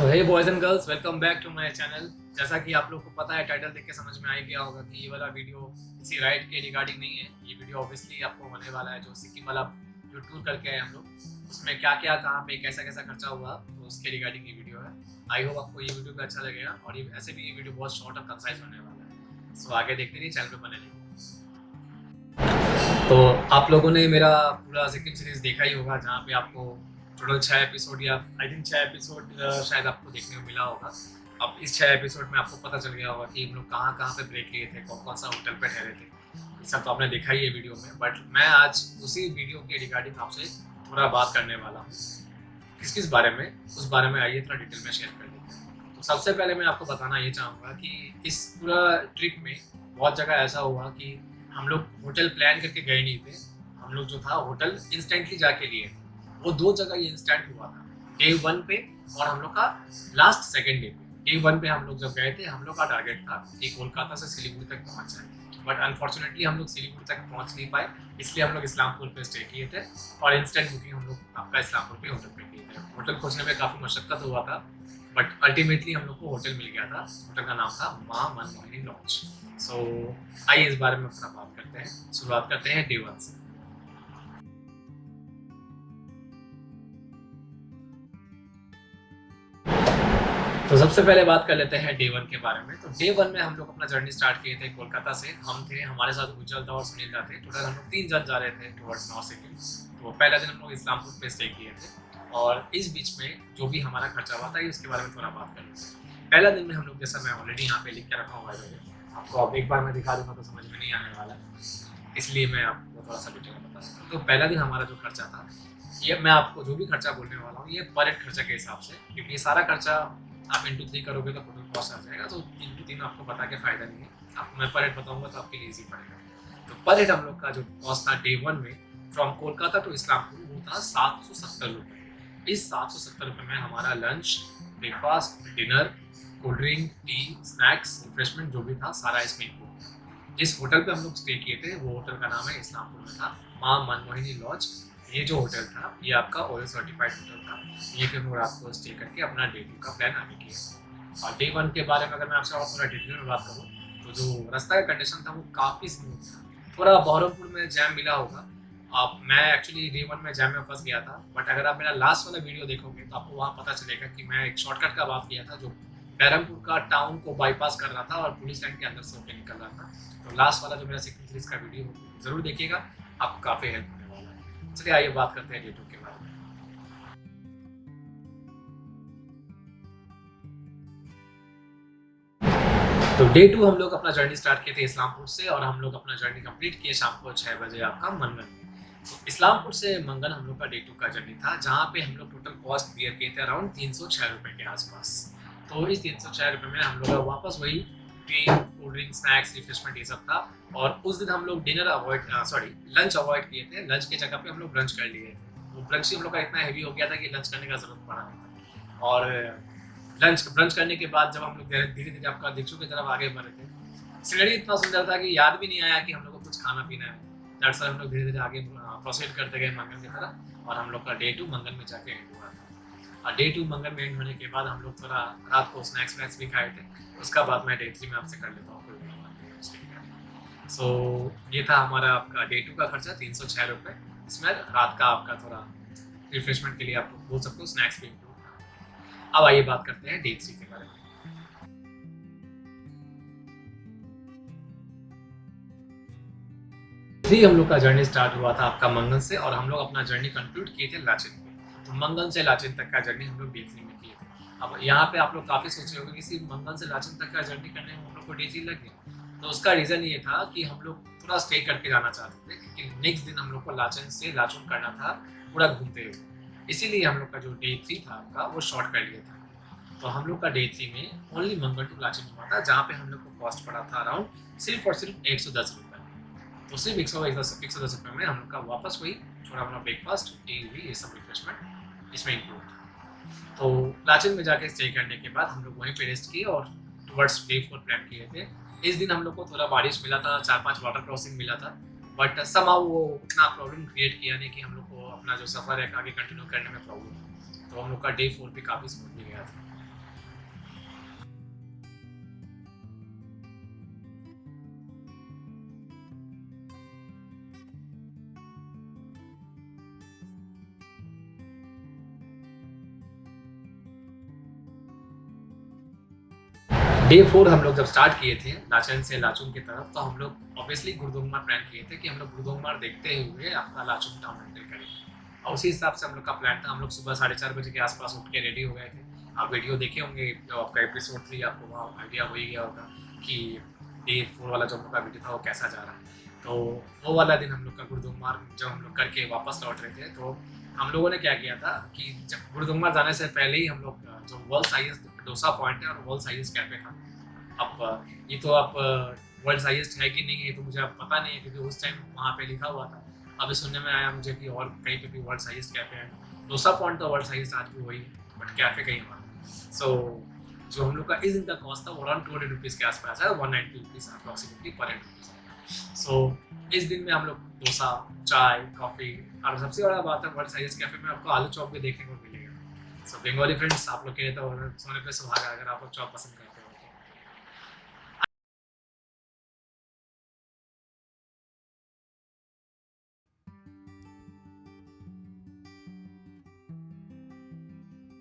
So hey boys and girls, welcome back to my channel. जैसा कि आप लोग को पता है, टाइटल देख के समझ में आ ही गया होगा कि ये वाला वीडियो किसी राइड के रिगार्डिंग नहीं है। ये वीडियो ऑब्वियसली आपको होने वाला है जो सिक्किम वाला जो टूर करके आए हम लोग, उसमें क्या क्या कहाँ पे कैसा कैसा खर्चा हुआ, तो उसके रिगार्डिंग ये वीडियो है। आई होप आपको ये वीडियो भी अच्छा लगेगा और ये ऐसे भी ये वीडियो बहुत शॉर्ट और कंसाइज होने वाला है। सो आगे देखते रहिए, चैनल पे बने रहिए। तो आप लोगों ने मेरा पूरा सिक्किम सीरीज देखा ही होगा, जहाँ पे आपको टोटल 6 एपिसोड या आई थिंक 6 एपिसोड शायद आपको देखने को मिला होगा। अब इस 6 एपिसोड में आपको पता चल गया होगा कि हम लोग कहाँ कहाँ पे ब्रेक लिए थे, कौन कौन सा होटल पे ठहरे थे। ये सब तो आपने देखा ही है वीडियो में, बट मैं आज उसी वीडियो के रिगार्डिंग आपसे थोड़ा बात करने वाला हूँ। किस किस बारे में, उस बारे में आइए थोड़ा डिटेल में शेयर कर लेते हैं। तो सबसे पहले मैं आपको बताना ये चाहूँगा कि इस पूरा ट्रिप में बहुत जगह ऐसा हुआ कि हम लोग होटल प्लान करके गए नहीं थे। हम लोग जो था होटल इंस्टेंटली जाके लिए थे। वो दो जगह ये इंस्टेंट हुआ था, डे 1 पे और हम लोग का लास्ट सेकेंड डे पे। डे 1 पे हम लोग जब गए थे, हम लोग का टारगेट था कि कोलकाता से सिलीगुड़ी तक पहुंच जाए, बट अनफॉर्चुनेटली हम लोग सिलीगुड़ी तक पहुंच नहीं पाए। इसलिए हम लोग इस्लामपुर पे स्टे किए थे और इंस्टेंट बुकिंग हम लोग आपका इस्लामपुर पे होटल पे किए थे। होटल खोजने में काफ़ी मशक्कत हुआ था, बट अल्टीमेटली हम लोग को होटल मिल गया था। होटल का नाम था माँ मनमोहिनी लॉज। सो आइए इस बारे में थोड़ा बात करते हैं। शुरुआत करते हैं डे 1 से। तो सबसे पहले बात कर लेते हैं डे 1 के बारे में। तो डे 1 में हम लोग अपना जर्नी स्टार्ट किए थे कोलकाता से। हम थे, हमारे साथ उज्जवल था और सुनील दा थे। टोटल हम लोग 3 जन जा रहे थे टुवर्ड्स नॉर्थ सिक्किम। तो पहला दिन हम लोग इस्लामपुर पे स्टे किए थे और इस बीच में जो भी हमारा खर्चा हुआ था उसके बारे में थोड़ा बात कर लेते हैं। पहला दिन में हम लोग, जैसा मैं ऑलरेडी यहाँ पे लिख के रखा हुआ है, आपको अब एक बार मैं दिखा दूंगा तो समझ में नहीं आने वाला है, इसलिए मैं आपको थोड़ा सा डिटेल में बता सकता हूँ। तो पहला दिन हमारा जो खर्चा था, ये मैं आपको जो भी खर्चा बोलने वाला हूँ ये पर हेड खर्चा के हिसाब से, क्योंकि ये सारा खर्चा आप इंटू 3 करोगे तो टोटल कॉस्ट आ जाएगा। तो इंटू 3 आपको बता के फायदा नहीं है, आपको मैं पर हेड बताऊंगा तो आपके लिए ईजी पड़ेगा। तो पर हेड हम लोग का जो कॉस्ट था डे 1 में फ्रॉम कोलकाता टू इस्लामपुर, वो था 770 रुपये। इस 770 रुपये में हमारा lunch, breakfast, dinner, cold drink, T, snacks, refreshment जो भी था सारा इसमें इंक्लूड था। जिस होटल पे हम लोग स्टे किए थे वो होटल का नाम है, इस्लामपुर में था, माँ मनमोहिनी लॉज। ये जो होटल था ये आपका ओयो सर्टिफाइड होटल था। ये पे हम आपको स्टे करके अपना डे 2 का प्लान आगे किया। और डे 1 के बारे में अगर मैं आपसे और थोड़ा डिटेल में बात करूँ, तो जो रास्ता का कंडीशन था वो काफ़ी स्मूथ था। थोड़ा बहरमपुर में जैम मिला होगा। अब मैं एक्चुअली डे 1 में जैम में फंस गया था, बट अगर आप मेरा लास्ट वाला वीडियो देखोगे तो आपको वहाँ पता चलेगा कि मैं एक शॉर्टकट का बात किया था जो बहरमपुर का टाउन को बाईपास कर रहा था और पुलिस लाइन के अंदर से होकर निकल रहा था। तो लास्ट वाला जो मेरा सिक्किम सीरीज का वीडियो ज़रूर देखिएगा, आपको काफ़ी हेल्प होने वाला है। चलिए आइए बात करते हैं डे 2 के बारे में। तो डे 2 हम लोग अपना जर्नी स्टार्ट किए थे इस्लामपुर से और हम लोग अपना जर्नी कंप्लीट किए शाम को 6 बजे आपका मंगन में। तो इस्लामपुर से मंगन हम लोग का डे 2 का जर्नी था, जहाँ पे हम लोग टोटल कॉस्ट बियर किए थे अराउंड 306 रुपये के आसपास। तो इस 306 रुपये में हम लोग वापस वही T, cold drink, snacks, refreshment ये सब था। और उस दिन हम लोग लंच अवॉइड किए थे। लंच की जगह पे हम लोग ब्रंच कर लिए थे। वो ब्रंच ही हम लोग का इतना हैवी हो गया था कि लंच करने का जरूरत पड़ा नहीं था। और लंच ब्रंच करने के बाद जब हम लोग धीरे धीरे आपका दीक्षु की तरफ आगे बढ़े थे, सीनरी इतना सुंदर था कि याद भी नहीं आया कि हम लोग को कुछ खाना पीना है। दैट्स व्हाई हम लोग धीरे धीरे आगे प्रोसीड करते गए मंगन की तरफ और हम लोग का डे 2 मंगन में जाके एंड हुआ था। और डे 2 मंगन में एंड होने के बाद हम लोग थोड़ा रात को स्नैक्स वैक्स भी खाए थे। उसका बाद मैं डे 3 में आपसे कर लेता हूँ। सो ये था हमारा आपका डे 2 का खर्चा 306 रुपये। इसमें रात का आपका थोड़ा रिफ्रेशमेंट के लिए आप बोल सकते हो स्नैक्स भी इंक्लूड था। अब आइए बात करते हैं डे 3 के बारे में। थ्री हम लोग का जर्नी स्टार्ट हुआ था आपका मंगन से और हम लोग अपना जर्नी कंक्लूड किए थे लाचेन में। तो मंगन से लाचेन तक का जर्नी हम लोग डे 3 में किए थे। अब यहाँ पे आप लोग काफ़ी सोच रहे होंगे कि सिर्फ मंगन से लाचेन तक का जर्नी करने में हम लोग को डे 3 लग गया। तो उसका रीज़न ये था कि हम लोग थोड़ा स्टे करके जाना चाहते थे, क्योंकि नेक्स्ट दिन हम लोग को लाचेन से लाचुन करना था पूरा घूमते हुए। इसीलिए हम लोग का जो डे 3 था आपका वो शॉर्ट कर लिया था। तो हम लोग का डे 3 में ओनली मंगन टू लाचेन हुआ था, जहाँ पे हम लोग को कॉस्ट पड़ा था अराउंड सिर्फ और सिर्फ 110 रुपये। तो सिर्फ 110 रुपये में हम लोग का वापस वही छोटा मोटा ब्रेकफास्ट, टी वी, ये सब रिफ्रेशमेंट इसमें इंक्लूड था। तो लाचेन में जाके स्टे करने के बाद हम लोग वहीं पे रेस्ट किए और टुवर्ड्स डे 4 प्लान किए थे। इस दिन हम लोग को थोड़ा बारिश मिला था, 4-5 वाटर क्रॉसिंग मिला था, बट समहाउ वो उतना प्रॉब्लम क्रिएट किया नहीं कि हम लोग को अपना जो सफ़र है आगे कंटिन्यू करने में प्रॉब्लम। तो हम लोग का डे 4 भी काफ़ी स्मूथली गया था। डे 4 हम लोग जब स्टार्ट किए थे लाचन से लाचुंग की तरफ, तो हम लोग ऑब्वियसली गुरुदोंगमार प्लान किए थे कि हम लोग गुरुदोंगमार देखते हुए आपका लाचुंग टाउन एंटर करेंगे। और उसी हिसाब से हम लोग का प्लान था। हम लोग सुबह 4:30 बजे के आसपास उठ के रेडी हो गए थे। आप वीडियो देखे होंगे, जो आपका एपिसोड 3 आपको वहाँ आइडिया हो ही गया होगा कि डे 4 वाला जो हम लोग का वीडियो था वो कैसा जा रहा है। तो वो वाला दिन हम लोग का गुरुदोंगमार जब हम लोग करके वापस लौट रहे थे, तो हम लोगों ने क्या किया था कि जब गुरुदोंगमार जाने से पहले ही हम लोग जो वर्ल्ड हाईएस्ट डोसा पॉइंट है और वर्ल्ड हाईएस्ट कैफे था। अब ये तो आप वर्ल्ड हाईएस्ट है कि नहीं है तो मुझे अब पता नहीं है, क्योंकि उस टाइम वहाँ पे लिखा हुआ था। अभी सुनने में आया मुझे कि और कहीं पे भी वर्ल्ड हाईएस्ट कैफे है। डोसा पॉइंट तो वर्ल्ड हाईएस्ट आज भी वही है, बट कैफे कहीं और। सो जो हम लोग का इस दिन का कॉस्ट था वो अराउंड 200 रुपीज़ के आसपास है, 190 रुपीज़ अप्रॉक्सीमेटली पर हेड। सो इस दिन में हम लोग डोसा, चाय, कॉफ़ी, और सबसे बड़ा बात है वर्ल्ड हाईएस्ट कैफे में आपको आलू चॉप भी देखने को मिलेगा। सो बंगाली फ्रेंड्स, आप लोग के लिए तो सोने पे सुहागा अगर आप लोग चॉप पसंद करते हो।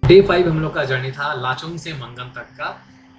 डे 5 हम लोग का जर्नी था लाचुंग से मंगन तक का,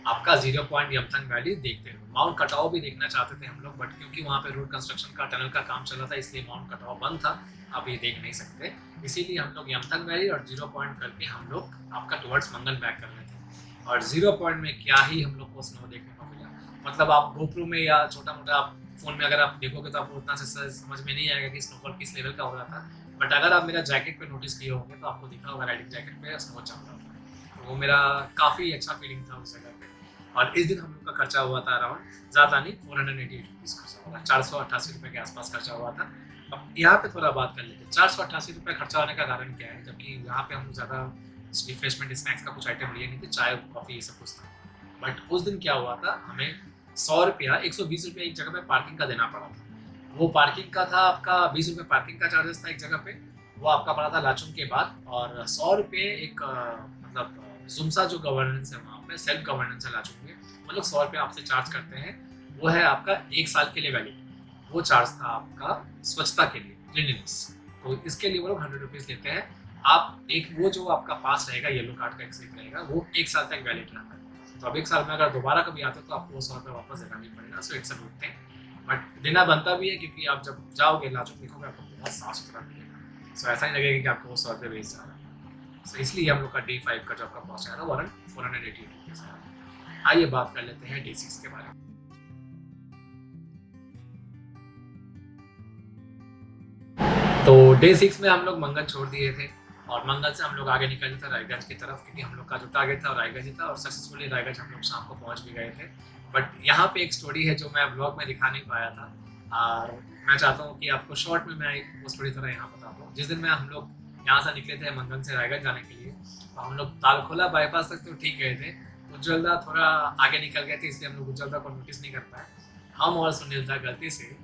आपका 0 पॉइंट यमथंग वैली देखते हुए। माउंट कटाओ भी देखना चाहते थे हम लोग, बट क्योंकि वहाँ पे रोड कंस्ट्रक्शन का टनल का काम चल रहा था, इसलिए माउंट कटाओ बंद था, आप ये देख नहीं सकते। इसीलिए हम लोग यमथंग वैली और 0 पॉइंट करके हम लोग आपका टुवर्ड्स मंगन बैक कर रहे थे। और 0 पॉइंट में क्या ही हम लोग को स्नो देखने को मिला। मतलब आप गोप्रो में या छोटा मोटा आप फोन में अगर आप देखोगे तो आपको उतना से समझ में नहीं आएगा कि स्नोफॉल किस लेवल का हो रहा था। बट अगर आप मेरा जैकेट पे नोटिस किए होंगे तो आपको दिखा होगा राइडिंग जैकेट पे स्नो जम रहा था। तो वो मेरा काफ़ी अच्छा फीलिंग था उस जगह पे। और इस दिन हम लोग का खर्चा हुआ था अराउंड, ज़्यादा नहीं, 488 रुपीज़ खर्चा हुआ था, 488 रुपये के आसपास खर्चा हुआ था। अब यहाँ पे थोड़ा बात कर लेते हैं 488 रुपये खर्चा होने का कारण क्या है, जबकि यहाँ पे हम ज़्यादा रिफ्रेशमेंट स्नैक्स का कुछ आइटम लिए नहीं थे, चाय कॉफ़ी ये सब कुछ था। बट उस दिन क्या हुआ था, हमें 100 रुपया 120 रुपये एक जगह पे पार्किंग का देना पड़ा था। वो पार्किंग का था आपका 20 रुपये पार्किंग का चार्जेस था एक जगह पे, वो आपका पड़ा था लाचुंग के बाद। और 100 रुपये एक मतलब जुमसा जो गवर्नेंस है वहाँ पे, सेल्फ गवर्नेंस है लाचुंग में, मतलब 100 रुपये आपसे चार्ज करते हैं। वो है आपका 1 साल के लिए वैलिड। वो चार्ज था आपका स्वच्छता के लिए, क्लीनिनेस। तो इसके लिए वो लोग 100 रुपीज़ लेते हैं। आप एक वो जो आपका पास रहेगा, येलो कार्ड का एक स्लिप रहेगा, वो 1 साल तक वैलिड रहता है। तो अब 1 साल में अगर दोबारा कभी आते हो तो आपको वो 100 रुपये वापस देना नहीं पड़ेगा। So it's a good thing, but देना बनता भी है, क्योंकि आप जब जाओगे लाचुंग देखोगे आपको बहुत साफ सुथरा मिलेगा। सो ऐसा नहीं लगेगा कि आपको वो 100 रुपये बेच जा रहा है। सो इसलिए हम लोग का डे 5 का जो आपका कॉस्ट आया था वो 480 रुपीज़ आया। आइए बात कर लेते हैं डे 6 के बारे में। तो डे 6 में हम लोग मंगल छोड़ दिए थे, और मंगल से हम लोग आगे निकले थे रायगंज की तरफ, क्योंकि हम लोग का जो टारगेट था रायगंज ही था, और सक्सेसफुली रायगंज हम लोग शाम को पहुंच भी गए थे। बट यहाँ पे एक स्टोरी है जो मैं ब्लॉग में दिखा नहीं पाया था, और मैं चाहता हूँ कि आपको शॉर्ट में मैं वो स्टोरी थोड़ा यहाँ बता दूँ। जिस दिन में हम लोग यहाँ से निकले थे मंगल से रायगंज जाने के लिए, तो हम लोग तालखोला बाईपास तक तो ठीक गए थे, उज्ज्वलदा थोड़ा आगे निकल गए थे, इसलिए हम लोग उज्ज्वलदा को नोटिस नहीं कर पाए। हम और सुनील दा गलती से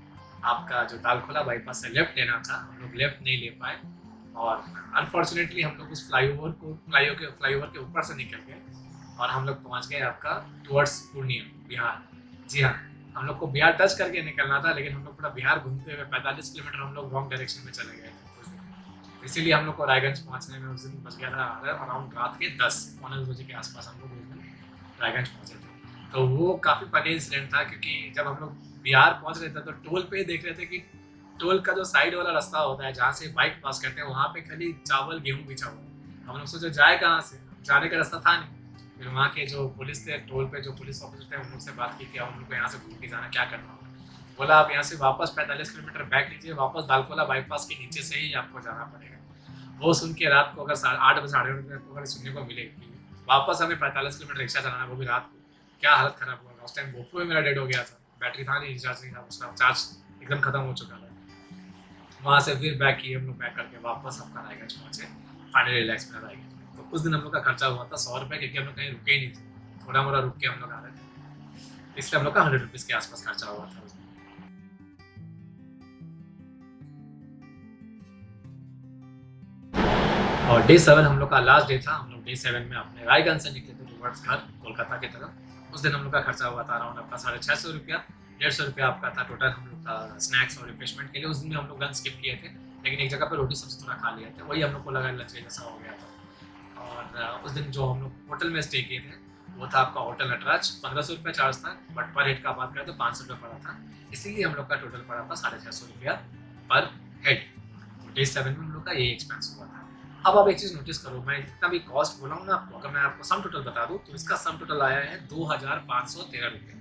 आपका जो तालखोला बाईपास से लेफ्ट लेना था, हम लोग लेफ्ट नहीं ले पाए, और अनफॉर्चुनेटली हम लोग उस फ्लाईओवर के ऊपर से निकल गए, और हम लोग पहुंच गए आपका टुवर्ड्स पूर्णिया, बिहार। जी हाँ, हम लोग को बिहार टच करके निकलना था, लेकिन हम लोग पूरा बिहार घूमते हुए 45 किलोमीटर हम लोग रॉन्ग डायरेक्शन में चले गए थे उस दिन। इसीलिए हम लोग को रायगंज पहुंचने में उस दिन बच गया था अराउंड रात के 10-11 बजे के आसपास हम लोग उस दिन रायगंज पहुंचे थे। तो वो काफ़ी फनी इंसिडेंट था, क्योंकि जब हम लोग बिहार पहुंच रहे थे तो टोल पे देख रहे थे कि टोल का जो साइड वाला रास्ता होता है जहाँ से बाइक पास करते हैं, वहाँ पे खाली चावल गेहूँ बिछा हुआ है। हम लोग सोचे जाए कहाँ से, जाने का रास्ता था नहीं। फिर वहाँ के जो पुलिस थे, टोल पे जो पुलिस ऑफिसर थे, उन लोग से बात की कि उन लोग को यहाँ से घूम के जाना, क्या करना होगा। बोला आप यहाँ से वापस 45 किलोमीटर बैक लीजिए, वापस दालकोला बाईपास के नीचे से ही आपको जाना पड़ेगा। वो सुन के रात को अगर 8 बजे 8:30 बजे अगर सुनने को मिले कि वापस हमें 45 किलोमीटर रिक्शा चलाना, वो भी रात को, क्या हालत खराब हुआ। उस टाइम गोप्रो मेरा डेड हो गया था, बैटरी था नहीं, रिचार्ज नहीं था, उसका चार्ज एकदम खत्म हो चुका था। वहाँ से फिर बैक किए हम लोग, बैक करके वापस आपका रायगंज पहुँचे, फाइनली रिलैक्स में रायगंज। तो उस दिन हम लोग का खर्चा हुआ था 100 रुपये, क्योंकि हम लोग कहीं रुके ही नहीं थे, थोड़ा मोड़ा रुक के हम लोग आ रहे थे, इसलिए हम लोग का 100 रुपीज़ के आसपास खर्चा हुआ था उस दिन। और डे 7 हम लोग का लास्ट डे था। हम लोग डे 7 में अपने रायगंज से निकले थे टुवर्ड्स घर कोलकाता की तरफ। उस दिन हम लोग का खर्चा हुआ था अराउंड आपका 650 रुपया, 150 रुपया आपका था टोटल हम लोग का स्नैक्स और रिफ्रेशमेंट के लिए। उस दिन में हम लोग लंच स्किप किए थे, लेकिन एक जगह पर रोटी सब्जी थोड़ा खा लिए थे, वही हम लोग को लगा लंच जैसा हो गया था। और उस दिन जो हम लोग होटल में स्टे किए थे वो था आपका होटल नटराज। 1500 रुपये चार्ज था, बट पर हेड का बात करें तो 500 रुपये पड़ा था, इसीलिए हम लोग का टोटल पड़ा था 650 रुपया पर हेड। तो डे 7 में हम लोग का ये एक्सपेंस हुआ था। अब आप एक चीज़ नोटिस करो, मैं जितना भी कॉस्ट बोला हूँ ना आपको, अगर मैं आपको सम टोटल बता दूँ तो इसका सम टोटल आया है 2513 रुपये।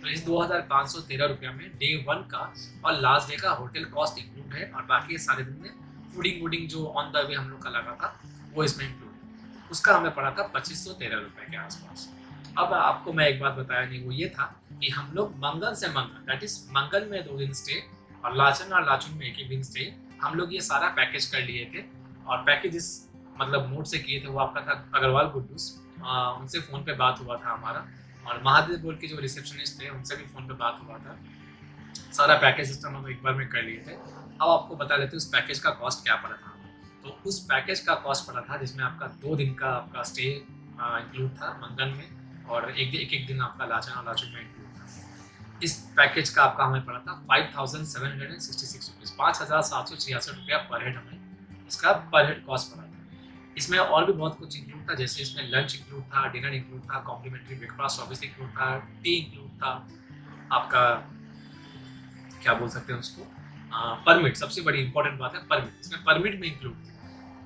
तो इस 2513 रुपया में डे 1 का और लास्ट डे का होटल कॉस्ट इंक्लूड है, और बाकी सारे दिन में फूडिंग वूडिंग जो ऑन द वे हम लोग का लगा था वो इसमें इंक्लूड है। उसका हमें पड़ा था 2513 रुपये के आसपास। अब आपको मैं एक बात बताया नहीं, वो ये था कि हम लोग मंगल से मंगल, दैट इज मंगल में 2 दिन स्टे और लाचन और लाचुन में 1 दिन स्टे, हम लोग ये सारा पैकेज कर लिए थे। और पैकेज इस मतलब मोड से किए थे, वो आपका था अग्रवाल गुड्डूस, उनसे फ़ोन पे बात हुआ था हमारा, और महादेव बोल के जो रिसेप्शनिस्ट थे उनसे भी फ़ोन पे बात हुआ था। सारा पैकेज सिस्टम हम एक बार में कर लिए थे। अब आपको बता देते उस पैकेज का कॉस्ट क्या पड़ा था। तो उस पैकेज का कॉस्ट पड़ा था जिसमें आपका 2 दिन का आपका स्टे इंक्लूड था मंगन में, और एक दिन आपका लाचन और लाचुन में इंक्लूड था। इस पैकेज का आपका हमें पड़ा था 5766 रुपीज़, 5766 रुपया पर हेड हमें इसका पर हेड कॉस्ट पड़ा था। इसमें और भी बहुत कुछ इंक्लूड था, जैसे इसमें लंच इंक्लूड था, डिनर इंक्लूड था, कॉम्प्लीमेंट्री ब्रेकफास्ट ऑब्वियसली इंक्लूड था, टी इंक्लूड था, आपका क्या बोल सकते हैं उसको, परमिट, सबसे बड़ी इंपॉर्टेंट बात है परमिट, इसमें परमिट में इंक्लूड थी।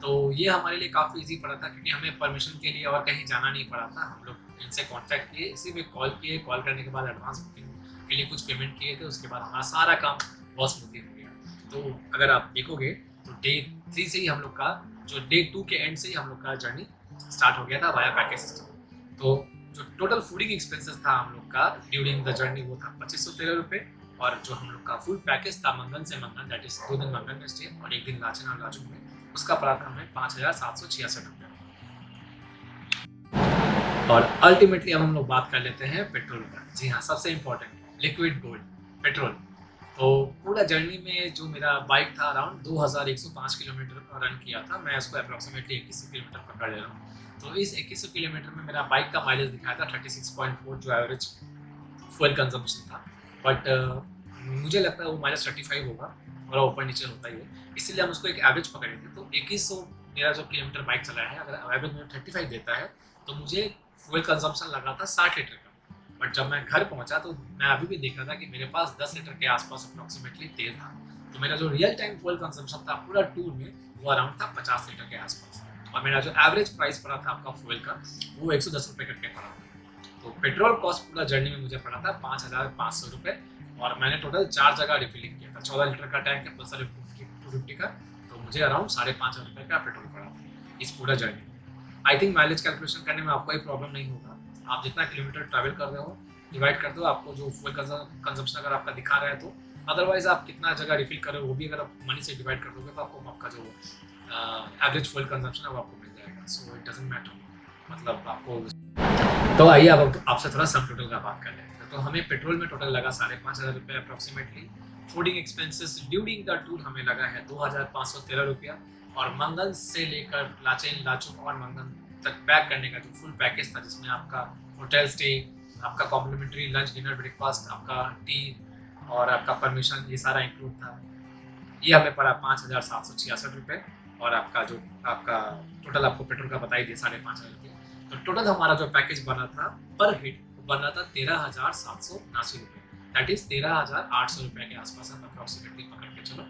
तो ये हमारे लिए काफ़ी इजी पड़ा था, क्योंकि हमें परमिशन के लिए और कहीं जाना नहीं पड़ा था। हम लोग इनसे कांटेक्ट किए, इसी में कॉल किए, कॉल करने के बाद एडवांस बुकिंग के लिए कुछ पेमेंट किए थे, उसके बाद हमारा सारा काम बहुत स्मूथली हो गया। तो अगर आप देखोगे तो डे 3 से ही हम लोग का, जो डे 2 के एंड से ही हम लोग का जर्नी स्टार्ट हो गया था वाया पैकेज सिस्टम। तो जो टोटल फूडिंग एक्सपेंसेस था हम लोग का ड्यूरिंग द जर्नी वो था 2513 रुपये, और जो हम लोग का फुल पैकेज था मंगल से मंगल, दैट इज 2 दिन मंगल में स्टे और 1 दिन लाचन और लाचुन में, उसका पड़ा था हमें 5766 रुपये। और अल्टीमेटली अब हम लोग बात कर लेते हैं पेट्रोल का। जी हाँ, सबसे इम्पोर्टेंट लिक्विड गोल्ड पेट्रोल। तो पूरा जर्नी में जो मेरा बाइक था अराउंड 2105 किलोमीटर रन किया था, मैं उसको अप्रॉक्सीमेटली 2100 किलोमीटर पकड़ ले रहा हूँ। तो इस 2100 किलोमीटर में मेरा बाइक का माइलेज दिखाया था 36.4, जो एवरेज फ्यूल कंजम्पशन था। बट मुझे लगता है वो -35 होगा, और ऊपर नीचे होता ही है, इसीलिए हम उसको एक एवरेज पकड़े थे। तो 2100 मेरा जो किलोमीटर बाइक चला है, अगर एवरेज में 35 देता है तो मुझे फ्यूल कंजम्पशन लगा था 60 लीटर का। बट जब मैं घर पहुंचा तो मैं अभी भी देख रहा था कि मेरे पास 10 लीटर के आसपास अप्रॉक्सीमेटली तेल था। तो मेरा जो रियल टाइम फ्यूल कंजम्पशन था पूरा टूर में वो अराउंड था 50 लीटर के आसपास, और मेरा जो एवरेज प्राइस पड़ा था आपका फ्यूल का वो 110 रुपये करके पड़ा था। तो पेट्रोल कॉस्ट पूरा जर्नी में मुझे पड़ा था 5500 रुपये, और मैंने टोटल 4 जगह रिफिलिंग किया था। 14 लीटर का टैंक है पल्सर 250 का, तो मुझे अराउंड 5,500 रुपये का पेट्रोल पड़ा था इस पूरा जर्नी में। आई थिंक माइलेज कैलकुलेशन करने में आपको कोई प्रॉब्लम नहीं होगा। आप जितना किलोमीटर ट्रैवल कर रहे हो डिवाइड कर दो, आपको जो फ्यूल कंजम्पशन अगर आपका दिखा रहा है तो, अदरवाइज आप कितना जगह रिफिल कर रहे हो वो भी अगर आप मनी से डिवाइड कर दोगे तो आपको आपका जो एवरेज फ्यूल कंजम्पशन है वो आपको मिल जाएगा। सो इट डजंट मैटर, मतलब आपको। तो आइए अब आपसे थोड़ा सब टोटल का बात कर लेते हैं। तो हमें पेट्रोल में टोटल लगा 5,500 रुपये approximately. Fooding expenses during the tour हमें लगा है 2513 रुपया, और मंगल से लेकर लाचेन लाचुन और मंगल तक बैक करने का जो फुल पैकेज था, जिसमें आपका होटल स्टे, आपका कॉम्प्लीमेंट्री लंच डिनर ब्रेकफास्ट, आपका टी और आपका परमिशन, ये सारा इंक्लूड था। ये हमें पड़ा 5766 रुपये, और आपका जो आपका टोटल आपको पेट्रोल का बता ही दिया 5,500 रुपये। तो टोटल हमारा जो पैकेज बना था पर हेड बना था 13,779 रुपये, दैट इज 13,800 रुपये के आसपास आप अप्रॉक्सीमेटली पकड़ के चलो।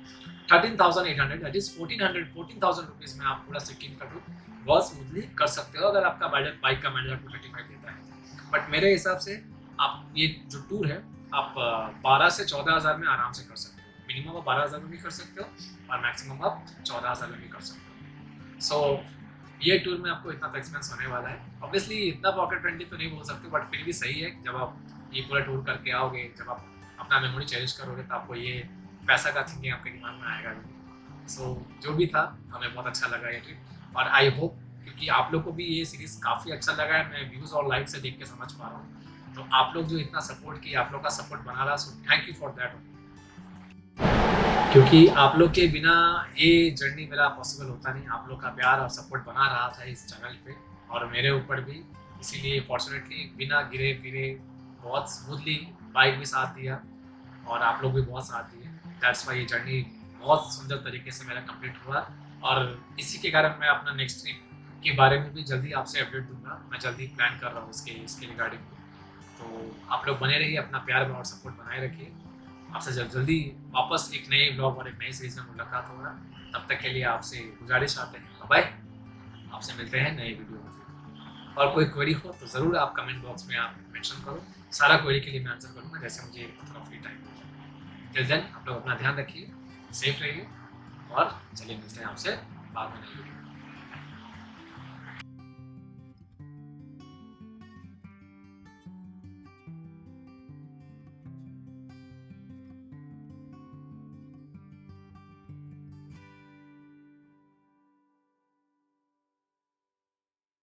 13,800 दैट इज 14,000 रुपीज़ में आप पूरा सिक्किम का टूर बहुत स्मूथली कर सकते हो, अगर आपका बाइक का माइलेज 235 देता है। बट मेरे हिसाब से आप ये जो टूर है आप 12 से 14,000 में आराम से कर सकते हो। मिनिमम आप 12,000 में भी कर सकते हो और मैक्सिमम आप 14,000 में भी कर सकते हो। सो ये टूर में आपको इतना एक्सपेंस होने वाला है। ऑब्वियसली इतना पॉकेट फ्रेंडली तो नहीं बोल सकते, बट फिर भी सही है। जब आप ये पूरा टूर करके आओगे, जब आप अपना मेमोरी चेरिश करोगे, तो आपको ये पैसा का थिंकिंग आपके दिमाग में आएगा भी। सो जो भी था, हमें बहुत अच्छा लगा ये ट्रिप, और आई होप क्योंकि आप लोग को भी ये सीरीज़ काफ़ी अच्छा लगा है, मैं व्यूज़ और लाइक से देख के समझ पा रहा हूँ। तो आप लोग जो इतना सपोर्ट किए, आप लोग का सपोर्ट बना रहा, so thank you for that. क्योंकि आप लोग के बिना ये जर्नी मेरा पॉसिबल होता नहीं। आप लोग का प्यार और सपोर्ट बना रहा था इस चैनल पे और मेरे ऊपर भी, इसीलिए फॉर्चुनेटली बिना गिरे फिरे बहुत स्मूथली बाइक भी साथ दिया और आप लोग भी बहुत साथ दिए। दैट्स वाई ये जर्नी बहुत सुंदर तरीके से मेरा कंप्लीट हुआ, और इसी के कारण मैं अपना नेक्स्ट ट्रिप के बारे में भी जल्दी आपसे अपडेट दूंगा। मैं जल्दी प्लान कर रहा हूँ इसके रिगार्डिंग। तो आप लोग बने रहिए, अपना प्यार और सपोर्ट बनाए रखिए। आपसे जल्दी वापस एक नए ब्लॉग और एक नई सीरीज में मुलाकात होगा। तब तक के लिए आपसे गुजारिश आते हैं, बाय। आपसे मिलते हैं नए वीडियो में। और कोई क्वेरी हो तो ज़रूर आप कमेंट बॉक्स में आप मेंशन करो। सारा क्वेरी के लिए मैं आंसर करूँगा जैसे मुझे थोड़ा फ्री टाइम हो जाए। टिल देन आप लोग अपना ध्यान रखिए, सेफ रहिए, और चलिए मिलते हैं आपसे बाद में नई वीडियो।